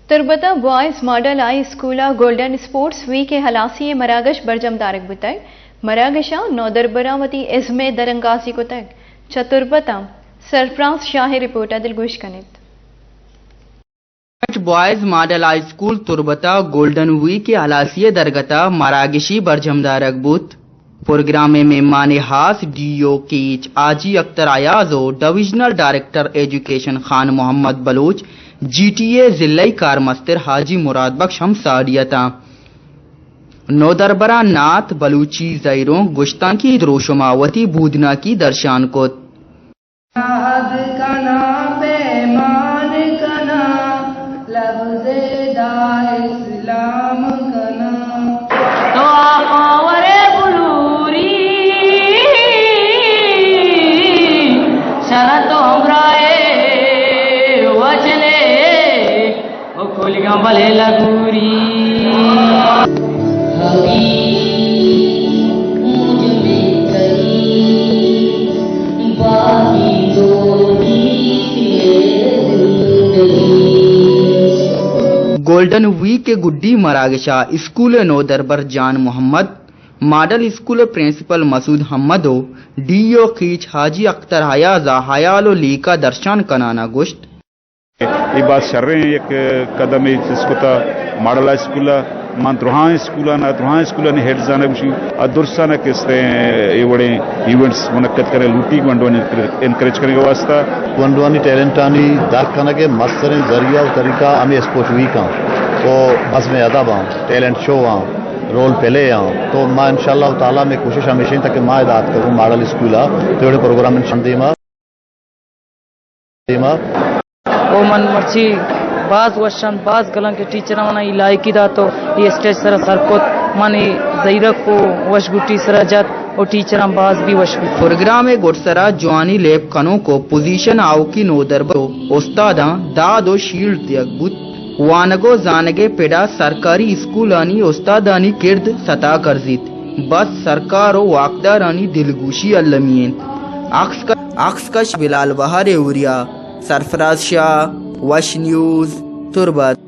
तुर्बता boys model high school golden sports week हलासी मरागश बरजम दारक बुतग मरागशा नौदर बरामती इज़्मे दरंगाजी को तक चतुर्बता सरफराज शाह रिपोर्ट दिल गुश कनित बॉयज मॉडल हाई स्कूल तुर्बता गोल्डन वीक के हलासी दरगता मरागशी बरजम दारक बुत प्रोग्राम में मेहमान हास डीओ कीच आजी अख्तर आयाजो divisional director education Khan Mohammad Baloch जीटीए जिले कारमस्तर हाजी मुराद बख्श हम साड़ियता नौदरबरा नाथ बलूची जैरों गुश्ता की द्रोशमावती बूदना की दर्शान को भले लगूरी गोल्डन वीक के गुड्डी मरागशा स्कूल नौदरबर Jan Mohammad model school principal Masood हमदो डीओ खींच हाजी अख्तर हयाजा हयालो ली का दर्शन कनाना गुश्त ये बात शर रहे हैं एक कदम इसको मॉडल स्कूल मान द्रोहान स्कूल ने हेड जाने बुशी अदुरसाना किस्ते ये बड़े इवेंट्स मुनक्कद करे लूटी वंडवानी एनकरेज करने का वास्ता वंडवानी टैलेंट आनी दाख खाना के मस्तरीन जरिया और तरीका हमें स्पोर्ट वीक वो बस में अदब टैलेंट शो रोल पहले तो माँ इंशाल्लाह ताला में कोशिश हमेशा तक माँ दाद करूँ मॉडल स्कूल तो प्रोग्राम इंशाल्लाह ओ मन मर्ची बाज वशन बाज गलन के टीचर मना इलाकी दा तो ये स्टेज सर सरकोत माने जैरक को वशगुटी सरजत और टीचर हम बाज भी वश प्रोग्राम में गोटसरा जवानी लेप कनो को पोजीशन आओ की नोदरबो उस्तादा दादो शील्ड दियगबुत वानगो जानगे पेड़ा सरकारी स्कूल आनी उस्तादानी किर्द सता करजित बस सरकारो वाकदारानी दिलगुशी अल्लमियन अक्स कश बिलाल बहारे उरिया सरफराज शाह वश न्यूज तुर्बत।